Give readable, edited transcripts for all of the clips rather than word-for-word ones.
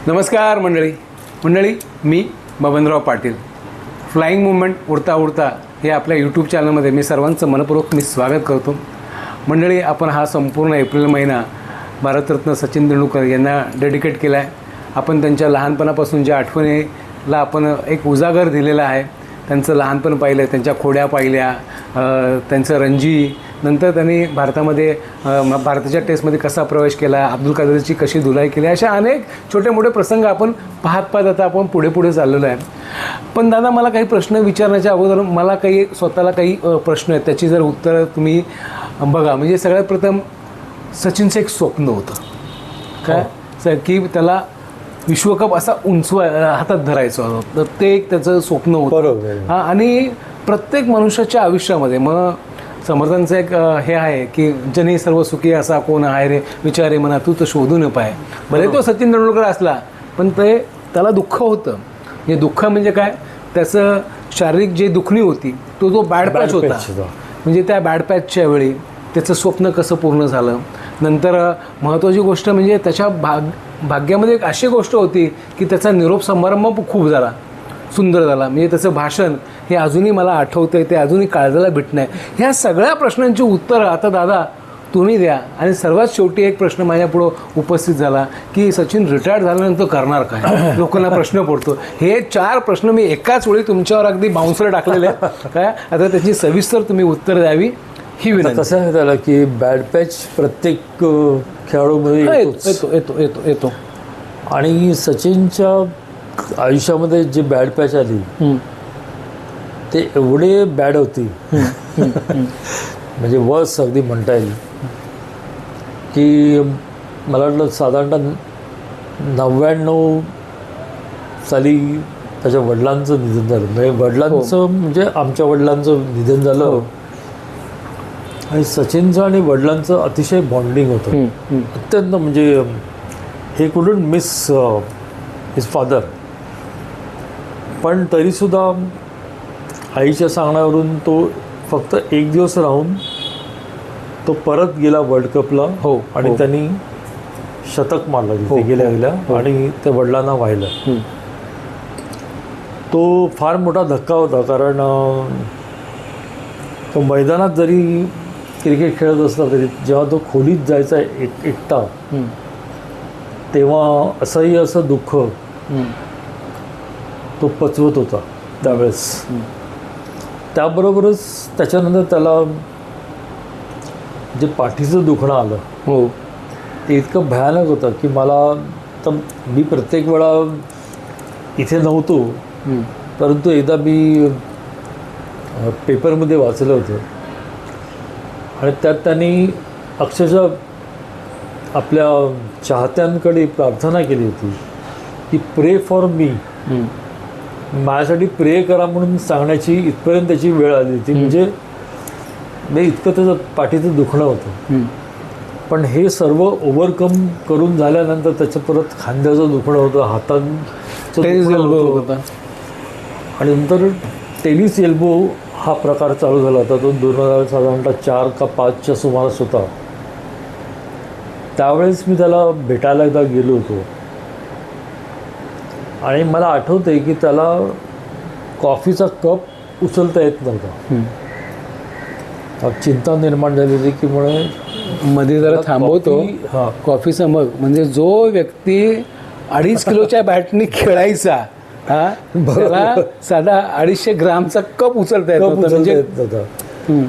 नमस्कार मंडळी, मी Babanrao Patil. Flying movement उडता उडता हे आपल्या यूट्यूब चॅनलमध्ये मी सर्वांचं मनपूर्वक स्वागत करतो. मंडळी, आपण हा संपूर्ण एप्रिल महिना भारतरत्न सचिन तेंडुलकर यांना डेडिकेट केला आहे. आपण त्यांच्या लहानपणापासून ज्या आठवणीला आपण एक उजागर दिलेला आहे. त्यांचं लहानपण पाहिलं, त्यांच्या खोड्या पाहिल्या, त्यांचं रणजी, नंतर त्यांनी भारताच्या टेस्टमध्ये कसा प्रवेश केला, अब्दुल कादरची कशी धुलाई केली, अशा अनेक छोटे मोठे प्रसंग आपण पाहत आता आपण पुढे चाललेलो आहे. पण दादा, मला काही प्रश्न विचारण्याच्या अगोदर मला स्वतःला काही प्रश्न आहेत, त्याची जर उत्तरं तुम्ही बघा. म्हणजे सगळ्यात प्रथम सचिनचं एक स्वप्न होतं काय की त्याला विश्वकप असा हातात धरायचं होतं, तर ते एक त्याचं स्वप्न होतं. हां, आणि प्रत्येक मनुष्याच्या आयुष्यामध्ये मग समर्थांचं एक हे आहे की जनी सर्व सुखी असा कोण आहे रे, विचारे म्हणा तू तर शोधू न पाय. भले तो सचिन तेंडुलकर असला, पण त्याला दुःख होतं. हे दुःख म्हणजे काय, त्याचं शारीरिक जे दुखणी होती तो बॅड पॅच होता. म्हणजे त्या बॅड पॅचच्या वेळी त्याचं स्वप्न कसं पूर्ण झालं. नंतर महत्त्वाची गोष्ट म्हणजे त्याच्या भाग्यामध्ये एक अशी गोष्ट होती की त्याचा निरोप समारंभ खूप झाला, सुंदर झाला. म्हणजे त्याचं भाषण हे अजूनही मला आठवतं, ते अजूनही काळजाला भिटणं आहे. ह्या सगळ्या प्रश्नांची उत्तरं आता दादा तुम्ही द्या. आणि सर्वात शेवटी एक प्रश्न माझ्यापुढं उपस्थित झाला की सचिन रिटायर्ड झाल्यानंतर करणार काय, लोकांना प्रश्न पडतो. हे 4 प्रश्न मी एकाच वेळी तुमच्यावर अगदी बाउन्सर टाकलेले आहेत काय. आता त्याची सविस्तर तुम्ही उत्तर द्यावी ही विनंती. कसं आहे त्याला की बॅड पॅच प्रत्येक खेळाडूमध्ये येतो. आणि सचिनच्या आयुष्यामध्ये जी बॅड पॅच आली ते एवढे बॅड होती म्हणजे वर्स अगदी म्हणता येईल की मला वाटलं साधारणतः 99 साली त्याच्या वडिलांचं निधन झालं. म्हणजे म्हणजे आमच्या वडिलांचं निधन झालं. आणि सचिनचं आणि वडिलांचं अतिशय बॉन्डिंग होतं, अत्यंत. म्हणजे हे कुडंट मिस हिज फादर. पण तरीसुद्धा आईच्या सांगण्यावरून तो फक्त 1 दिवस राहून तो परत गेला वर्ल्ड कपला. आणि त्यांनी शतक मारलं तिथे गेल्या आणि ते वडिलांना वाहिलं. तो फार मोठा धक्का होता, कारण तो मैदानात जरी क्रिकेट खेळत असला तरी जेव्हा तो खोलीत जायचा एकटा, तेव्हा असं दुःख तो पचवत होता त्यावेळेस. त्याबरोबरच त्याच्यानंतर त्याला जे पाठीचं दुखणं आलं ते इतकं भयानक होतं की मला तर मी प्रत्येक वेळा इथे नव्हतो, परंतु एकदा मी पेपरमध्ये वाचलं होतं आणि त्यात त्यांनी अक्षरशः आपल्या चाहत्यांकडे प्रार्थना केली होती की प्रे फॉर मी, माझ्यासाठी प्रे करा म्हणून सांगण्याची इथपर्यंत त्याची वेळ आली होती. म्हणजे इतकं त्याचं पाठीचं दुखणं होतं. पण हे सर्व ओव्हरकम करून झाल्यानंतर त्याचं परत खांद्याचं दुखणं होतं, हातांचं दुखणं होतं. आणि नंतर टेनिस एल्बो हा प्रकार चालू झाला होता. तो 2000 4 का 5च्या सुमारास होता. त्यावेळेस मी त्याला भेटायला एकदा गेलो होतो आणि मला आठवतं आहे की त्याला कॉफीचा कप उचलता येत नव्हता. चिंता निर्माण झाली होती की मध्ये जरा थांबवतो. कॉफीचा मग म्हणजे जो व्यक्ती 2.5 किलोच्या बॅटनी खेळायचा, त्याला साधा 250 ग्रामचा कप उचलता येत होता.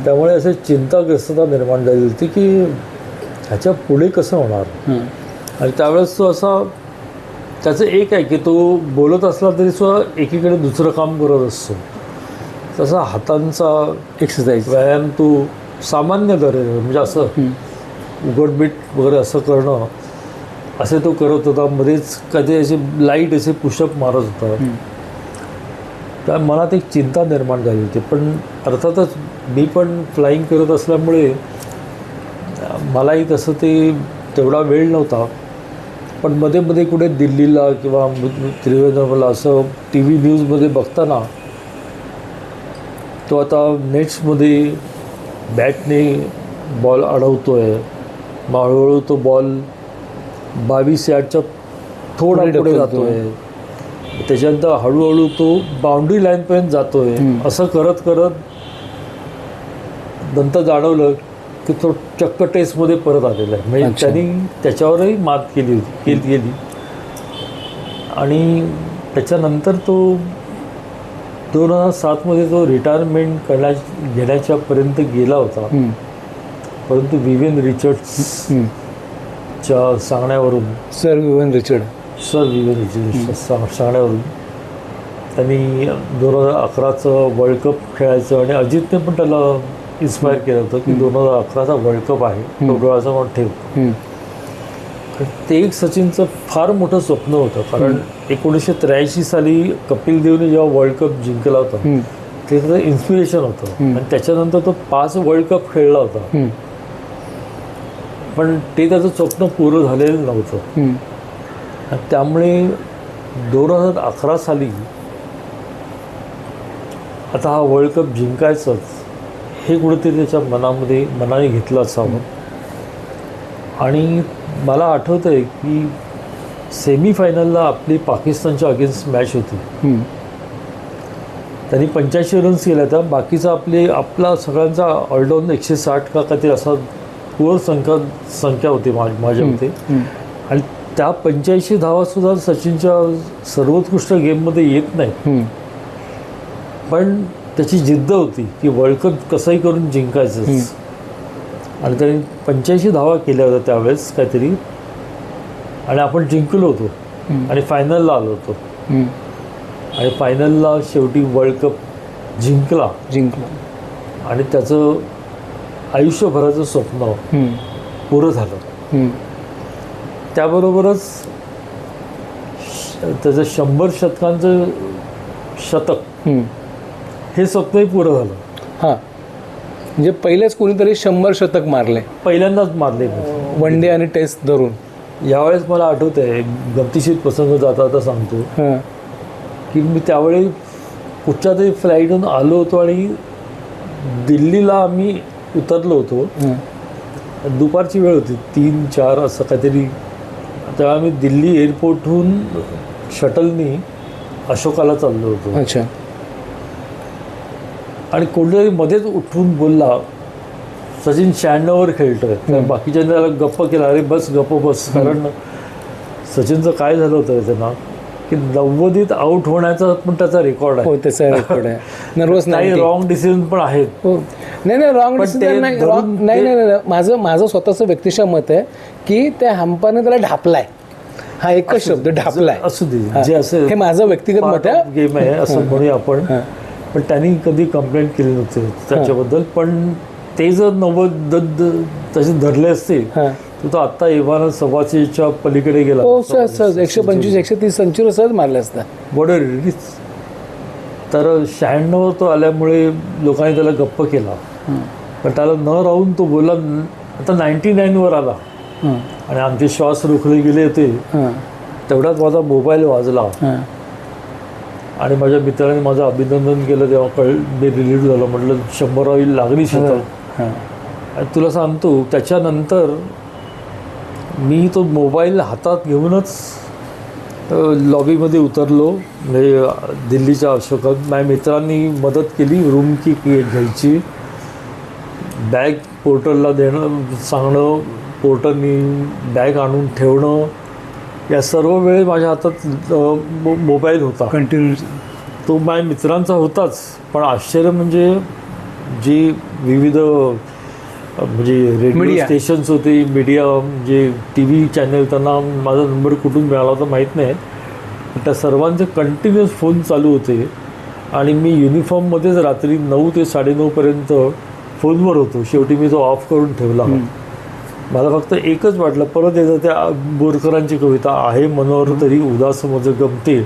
त्यामुळे असे चिंताग्रस्तता निर्माण झाली होती की ह्याच्या पुढे कसं होणार. आणि त्यावेळेस तो असा त्याचं एक आहे की तो बोलत असला तरी सुद्धा एकीकडे दुसरं काम करत असतो. तसा हातांचा एक्सरसाइज व्यायाम तो सामान्य करेल, म्हणजे असं उघडबीट वगैरे असं करणं असे तो करत होता. मध्येच कधी असे लाईट असे पुशअप मारत होता. त्या मनात एक चिंता निर्माण झाली होती. पण अर्थातच मी पण फ्लाईंग करत असल्यामुळे मलाही तसं तेवढा वेळ नव्हता. पण मध्ये कुठे दिल्लीला किंवा त्रिवेंद्रमला असं TV न्यूजमध्ये बघताना तो आता नेट्समध्ये बॅटने बॉल अडवतो आहे. मग हळूहळू तो बॉल 22 यार्डच्या थोडा पुढे पुढे ढकलतो. जातोय, त्याच्यानंतर हळूहळू तो बाउंड्री लाईनपर्यंत जातोय. असं करत करत नंतर जाणवलं की तो चक्क टेस्टमध्ये परत आलेला आहे. म्हणजे अच्छा. त्यांनी त्याच्यावरही मात केली गेली. आणि त्याच्यानंतर तो 2007मध्ये तो रिटायरमेंट घेण्याच्यापर्यंत गेला होता. परंतु विवियन रिचर्ड्सच्या सांगण्यावरून सर विवियन रिचर्ड सांगण्यावरून त्यांनी 2011चं वर्ल्ड कप खेळायचं आणि अजितने पण त्याला इन्स्पायर केलं होतं की 2011चा वर्ल्ड कप आहे तो डोळ्याचा म्हणून ठेव. ते एक सचिनचं फार मोठं स्वप्न होतं. कारण 1983 साली कपिल देवने जेव्हा वर्ल्ड कप जिंकला होता ते त्याचं इन्स्पिरेशन होतं. आणि त्याच्यानंतर तो 5 वर्ल्ड कप खेळला होता. पण ते त्याचं स्वप्न पूर्ण झालेलं नव्हतं. आणि त्यामुळे 2011 साली आता हा वर्ल्ड कप जिंकायचंच हे कुठेतरी त्याच्या मनाने घेतलं असावं. आणि मला आठवतं आहे की सेमीफायनलला आपली पाकिस्तानच्या अगेन्स्ट मॅच होती. त्यांनी 85 रन्स केल्या होत्या. बाकीचा आपला सगळ्यांचा ऑलडाऊन 160 का काहीतरी असा पुअर संख्या होती माझ्या मते. आणि त्या 85 धावासुद्धा सचिनच्या सर्वोत्कृष्ट गेममध्ये येत नाही. पण त्याची जिद्द होती की वर्ल्ड कप कसंही करून जिंकायचंच. आणि त्यांनी 85 धावा केल्या होत्या त्यावेळेस काहीतरी. आणि आपण जिंकलो होतो आणि फायनलला आलो होतो. आणि फायनलला शेवटी वर्ल्ड कप जिंकला. आणि त्याचं आयुष्यभराचं स्वप्न पुरं झालं. त्याबरोबरच त्याचं 100 शतकांचं शतक हे स्वप्नही पुरं झालं. हां, म्हणजे पहिलेच कोणीतरी 100 शतक मारले, पहिल्यांदाच मारले वन डे आणि टेस्ट धरून. यावेळेस मला आठवत आहे गमतीशीर प्रसंग जाता सांगतो की मी त्यावेळी कुठच्या तरी फ्लाईटहून आलो होतो आणि दिल्लीला आम्ही उतरलो होतो. दुपारची वेळ होती, 3-4 असं काहीतरी. तेव्हा आम्ही दिल्ली एअरपोर्टहून शटलनी अशोकाला चाललो होतो. अच्छा. आणि कोणतरी मध्येच उठून बोलला सचिन 96वर खेळतोय. तर बाकीच्यांनी त्याला गप्प केला, अरे बस गप्प बस. कारण सचिनचं काय झालं होतं त्यांना की 90त आउट होण्याचा पण त्याचा रेकॉर्ड आहे. हो, त्याचा रेकॉर्ड आहे. नर्वस काही रॉंग डिसिजन पण आहेत. नाही रॉंग डिसिजन नाही. माझं स्वतःचं व्यक्तिशः मत आहे की त्या हंपाने त्याला ढापलाय. हा एकच शब्द, ढापलाय. असू दे जे असेल, हे माझं व्यक्तिगत मत आहे. गेम आहे असं म्हणूया आपण. पण त्यांनी कधी कंप्लेंट केली नव्हती त्याच्याबद्दल. पण ते जर 90 तसे धरले असते तर तो आत्ता एव्हाना 125च्या पलीकडे गेला. हो सहज 125-130 सेंचुरी सहज मारल्या असतात. Border release. तर 96वर तो आल्यामुळे लोकांनी त्याला गप्प केला. पण त्याला न राहून तो बोलला आता 99वर आला. आणि आमचे श्वास रोखले गेले होते. तेवढ्यात माझा मोबाईल वाजला आणि माझ्या मित्राने माझं अभिनंदन केलं. तेव्हा मी रिलीज झालं. म्हटलं 100वी लागली शतक. तुला सांगतो त्याच्यानंतर मी तो मोबाईल हातात घेऊनच लॉबीमध्ये उतरलो. म्हणजे दिल्लीच्या अशोकात माझ्या मित्रांनी मदत केली. रूम की घ्यायची, बॅग पोर्टरला देणं सांगणं, पोर्टरनी बॅग आणून ठेवणं. या सर्व वेळ माझ्या हातात मोबाईल होता कंटिन्यू. तो माझ्या मित्रांचा होताच. पण आश्चर्य म्हणजे जी विविध म्हणजे रेडिओ स्टेशन्स होते, मीडिया म्हणजे टी व्ही चॅनल, त्यांना माझा नंबर कुठून मिळाला होता माहीत नाही. पण त्या सर्वांचे कंटिन्युअस फोन चालू होते. आणि मी युनिफॉर्ममध्येच रात्री 9 ते 9:30पर्यंत फोनवर होतो. शेवटी मी तो ऑफ करून ठेवला. मला फक्त एकच वाटलं, परत एकदा त्या बोरकरांची कविता आहे मनोहर तरी उदास मज गमते.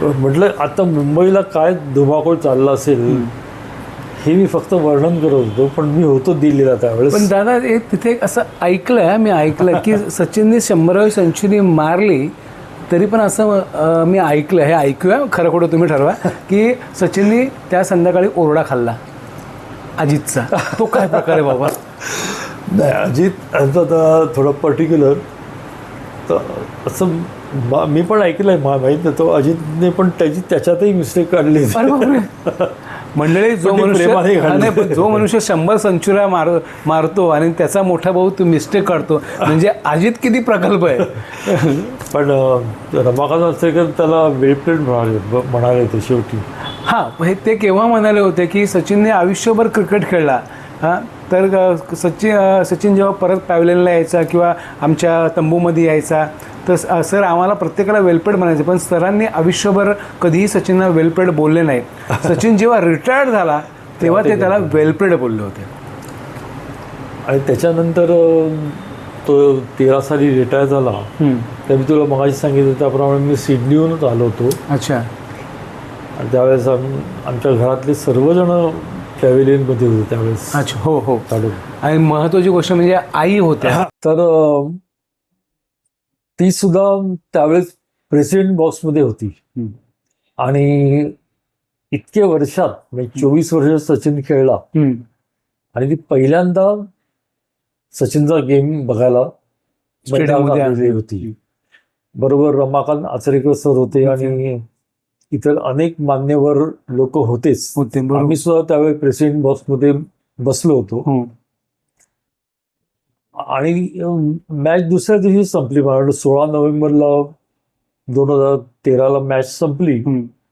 म्हटलं आता मुंबईला काय धुमाकूळ चालला असेल हे मी फक्त वर्णन करत होतो. पण मी होतो दिल्लीला त्यावेळेस. पण दादा तिथे एक असं मी ऐकलं की सचिनने 100वी सेंचुरी मारली तरी पण असं मी ऐकलं, हे ऐकूया खरं खोटं तुम्ही ठरवा, की सचिनने त्या संध्याकाळी ओरडा खाल्ला अजितचा. तो काय प्रकार आहे बाबा? नाही, अजित यांचा थोडं पर्टिक्युलर तर असं मी पण ऐकलंय, माहित नाही तो अजितने पण त्याच्यातही मिस्टेक काढली. अरे बापरे. मंडळी, जो पण ती मनुष्य प्रेमाने घालली. नाही, पण जो मनुष्य 100 सेंचुऱ्या मारतो आणि त्याचा मोठा भाऊ तू मिस्टेक काढतो, म्हणजे अजित किती प्रकल्प आहे. पण रमाकांत आचरेकर त्याला वेळप्लेट म्हणाले ते शेवटी. हां, ते केव्हा म्हणाले होते की सचिनने आयुष्यभर क्रिकेट खेळला. हां, तर सचिन जेव्हा परत पॅव्हलियनला यायचा किंवा आमच्या तंबूमध्ये यायचा, तर सर आम्हाला प्रत्येकाला वेलपेड म्हणायचे, पण सरांनी आयुष्यभर कधीही सचिनला वेलपेड बोलले नाही. सचिन जेव्हा रिटायर्ड झाला तेव्हा ते त्याला वेलपेड बोलले होते. आणि त्याच्यानंतर तो 13 साली रिटायर झाला. तर मी तुला मगाशी सांगितलं त्याप्रमाणे मी सिडनीहूनच आलो होतो. अच्छा. आणि त्यावेळेस आमच्या घरातले सर्वजण पॅव्हिलियनमध्ये होते त्यावेळेस. अच्छा. हो हो. चालू. आणि महत्त्वाची गोष्ट म्हणजे आई होत्या. तर ती सुद्धा त्यावेळेस प्रेसिडेंट बॉक्समध्ये होती. आणि इतके वर्षात म्हणजे 24 वर्ष सचिन खेळला आणि ती पहिल्यांदा सचिनचा गेम बघायला मैदानात आलेली होती. बरोबर रमाकांत आचरेकर सर होते आणि इतर अनेक मान्यवर लोक होतेच. आम्ही सुद्धा त्यावेळी प्रेसिडेंट बॉक्समध्ये बसलो होतो. आणि मॅच दुसऱ्या दिवशी संपली. मला वाटतं 16 नोव्हेंबरला 2013ला मॅच संपली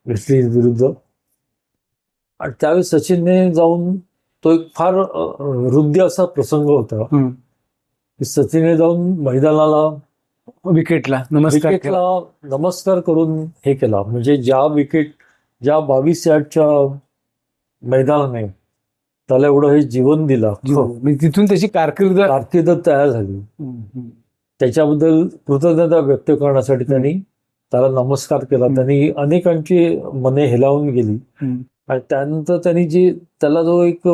वेस्ट इंडिज विरुद्ध. आणि त्यावेळेस सचिनने जाऊन, तो एक फार हृदय असा प्रसंग होता की सचिनने जाऊन मैदानाला विकेटला नमस्कार करून हे केला. म्हणजे ज्या 22 यार्डच्या मैदानाने त्याला एवढं हे जीवन दिलं, तिथून त्याची कारकीर्द तयार झाली. त्याच्याबद्दल कृतज्ञता व्यक्त करण्यासाठी त्यांनी त्याला नमस्कार केला. त्यांनी अनेकांची मने हेलावून गेली. आणि त्यानंतर त्यांनी त्याला जो एक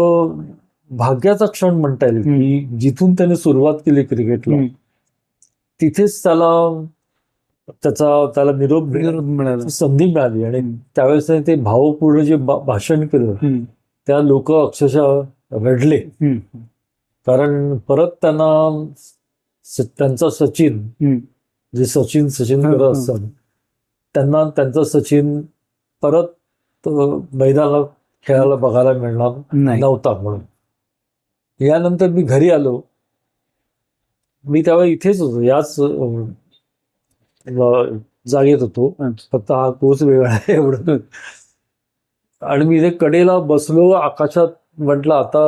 भाग्याचा क्षण म्हणता येईल की जिथून त्याने सुरुवात केली क्रिकेटला, तिथेच त्याला निरोप मिळाला, संधी मिळाली. आणि त्यावेळेस ते भावपूर्ण जे भाषण केलं, त्या लोक अक्षरशः रडले. कारण परत त्यांचा सचिन, जे सचिन करत असतात, त्यांचा सचिन परत मैदानाला खेळायला बघायला मिळणार नव्हता. म्हणून यानंतर मी घरी आलो. मी त्यावेळी इथेच होतो, याच जागेत होतो, फक्त हा कोर्स वेगळा आहे एवढं. आणि मी इथे कडेला बसलो, आकाशात म्हटलं आता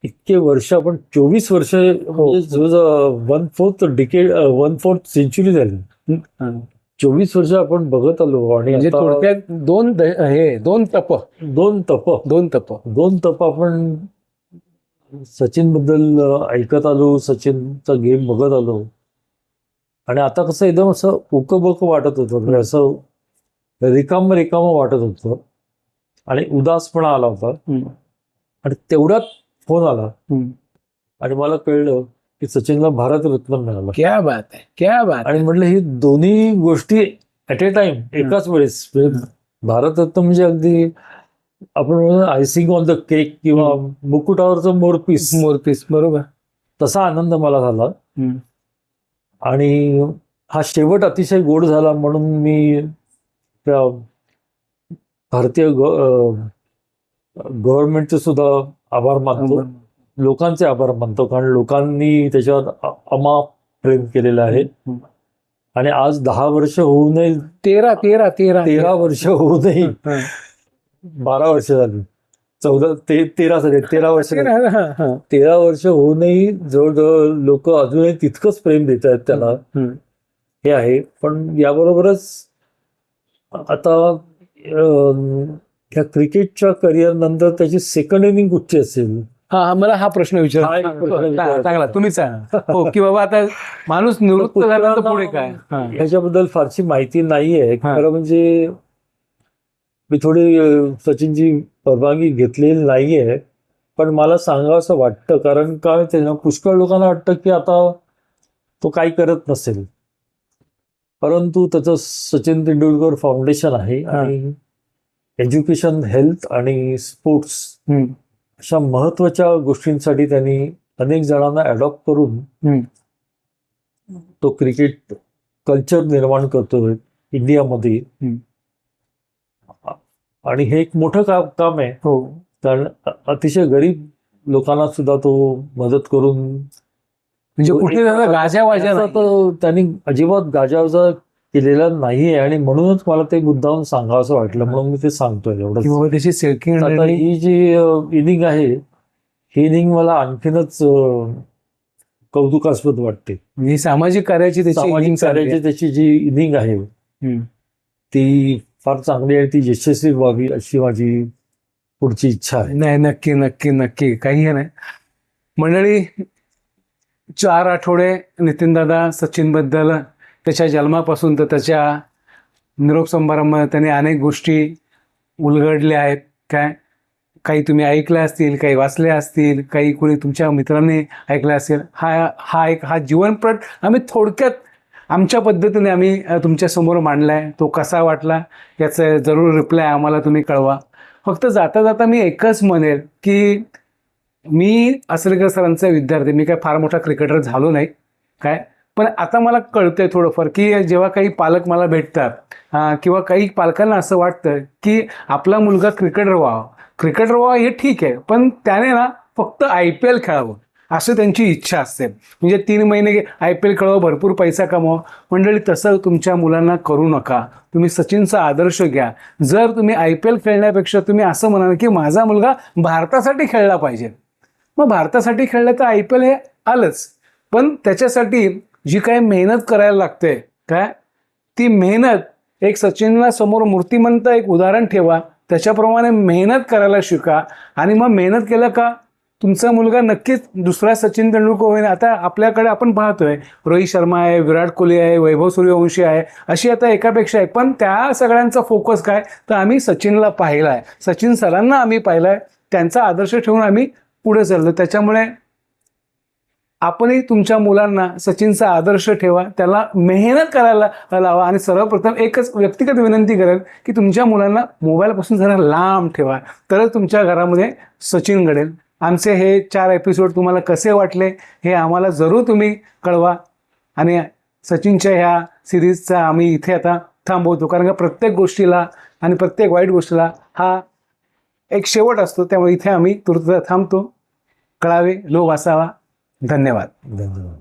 इतके वर्ष, आपण 24 वर्ष, म्हणजे 1/4 सेंचुरी झाली. 24 वर्ष आपण बघत आलो. आणि थोडक्यात दोन तप आपण सचिन बद्दल ऐकत आलो, सचिनचा गेम बघत आलो. आणि आता कसं एकदम असं उकबक वाटत होतं, म्हणजे असं रिकाम वाटत होतं आणि उदासपणा आला होता. आणि तेवढ्यात फोन आला आणि मला कळलं की सचिनला भारतरत्न मिळाला. क्या बात आहे. आणि म्हटलं ही दोन्ही गोष्टी ऍट ए टाइम, एकाच वेळेस. भारतरत्न म्हणजे अगदी आपण आयसिंग ऑन द केक किंवा मुकुटावरचं मोरपीस, बरोबर, तसा आनंद मला झाला. आणि हा शेवट अतिशय गोड झाला. म्हणून मी त्या भारतीय गव्हर्नमेंटचे सुद्धा आभार मानतो, लोकांचे आभार मानतो. कारण लोकांनी त्याच्यावर अमाप प्रेम केलेलं आहे. आणि आज 10 वर्ष होऊ नये, 13 वर्ष होऊ नये, 12 वर्ष झाली, 13 वर्ष, 13 वर्ष होऊनही जवळजवळ लोक अजूनही तितकंच प्रेम देत आहेत त्याला, हे आहे. पण याबरोबरच आता ह्या क्रिकेटच्या करिअर नंतर त्याची सेकंड इनिंग कुठची असेल, मला हा प्रश्न चांगला तुम्ही हो, की बाबा आता माणूस निवृत्त झाल्यानंतर पुढे काय, ह्याच्याबद्दल फारशी माहिती नाहीये. खरं म्हणजे मी थोडी सचिनची परवानगी घेतलेली नाहीये, पण मला सांगावं असं वाटतं. कारण काय त्याला पुष्कळ लोकांना वाटतं की आता तो काही करत नसेल, परंतु त्याचं सचिन तेंडुलकर फाउंडेशन आहे आणि एज्युकेशन, हेल्थ आणि स्पोर्ट्स अशा महत्वाच्या गोष्टींसाठी त्यांनी अनेक जणांना अडॉप्ट करून तो क्रिकेट कल्चर निर्माण करतोय इंडियामध्ये. आणि हे एक मोठं काम आहे. हो. कारण अतिशय गरीब लोकांना सुद्धा तो मदत करून म्हणजे कुठे गाजावाजा नाही. तर त्यांनी अजिबात गाजावाजा केलेला नाहीये. आणि म्हणूनच मला ते मुद्दाहून सांगावं असं वाटलं, म्हणून मी ते सांगतोय एवढं. किंवा त्याची सेल्किंग आता ही जी इनिंग आहे, ही इनिंग मला आणखीनच कौतुकास्पद वाटते. ही सामाजिक कार्याची सामाजिक कार्याची त्याची जी इनिंग आहे ती फार चांगली आहे. ती यशस्वी व्हावी अशी माझी पुढची इच्छा आहे. नाही, नक्की नक्की नक्की, काही नाही. मंडळी, 4 आठवडे नितीनदादा सचिनबद्दल, त्याच्या जन्मापासून तर त्याच्या निरोप समारंभात त्यांनी अनेक गोष्टी उलगडल्या आहेत. काही तुम्ही ऐकल्या असतील, काही वाचल्या असतील, काही कोणी तुमच्या मित्रांनी ऐकल्या असेल. हा जीवनपट आम्ही थोडक्यात आमच्या पद्धतीने आम्ही तुमच्या समोर मांडलाय. तो कसा वाटला याचं जरूर रिप्लाय आम्हाला तुम्ही कळवा. फक्त जाता जाता मी एकच म्हणेल की मी आसरेकर सरांचा विद्यार्थी, मी काय फार मोठा क्रिकेटर झालो नाही पण आता मला कळतंय थोडंफार की जेव्हा काही पालक मला भेटतात किंवा काही पालकांना असं वाटतं की आपला मुलगा क्रिकेटर व्हावा हे ठीक आहे, पण त्याने ना फक्त IPL खेळावं असं त्यांची इच्छा असते. म्हणजे 3 महिने IPL खेळावं, भरपूर पैसा कमवा. मंडळी, तसं तुमच्या मुलांना करू नका. तुम्ही सचिनचा आदर्श घ्या. जर तुम्ही IPL खेळण्यापेक्षा तुम्ही असं म्हणाल की माझा मुलगा भारतासाठी खेळला पाहिजे, मग भारतासाठी खेळलं तर IPL हे आलंच, पण त्याच्यासाठी जी काही मेहनत करायला लागते ती मेहनत एक सचिनला समोर मूर्तिमंत एक उदाहरण ठेवा, त्याच्याप्रमाणे मेहनत करायला शिका. आणि मग मेहनत केलं का तुमचा मुलगा नक्कीच दुसरा सचिन तेंडुलकर होईल. आता आपल्याकडे आपण पाहतोय रोहित शर्मा आहे, विराट कोहली आहे, वैभव सूर्यवंशी आहे, अशी आता एकापेक्षा एक. पण त्या सगळ्यांचा फोकस काय तर आम्ही सचिनला पाहिलाय, सचिन सरांना आम्ही पाहिलाय, त्यांचा आदर्श ठेवून आम्ही पुढे चाललो. त्याच्यामुळे आपणही तुमच्या मुलांना सचिनचा आदर्श ठेवा, त्याला मेहनत करायला लावा. आणि सर्वप्रथम एकच व्यक्तिगत विनंती करेल की तुमच्या मुलांना मोबाईलपासून जरा लांब ठेवा, तरच तुमच्या घरामध्ये सचिन घडेल. आमचे हे 4 एपिसोड तुम्हाला कसे वाटले हे आम्हाला जरूर तुम्ही कळवा. आणि सचिनच्या ह्या सिरीजचा आम्ही इथे आता थांबवतो, कारण का प्रत्येक गोष्टीला आणि प्रत्येक वाईट गोष्टीला हा एक शेवट असतो. त्यामुळे इथे आम्ही तुर्त थांबतो. कळावे लोक असावा. धन्यवाद. धन्यवाद.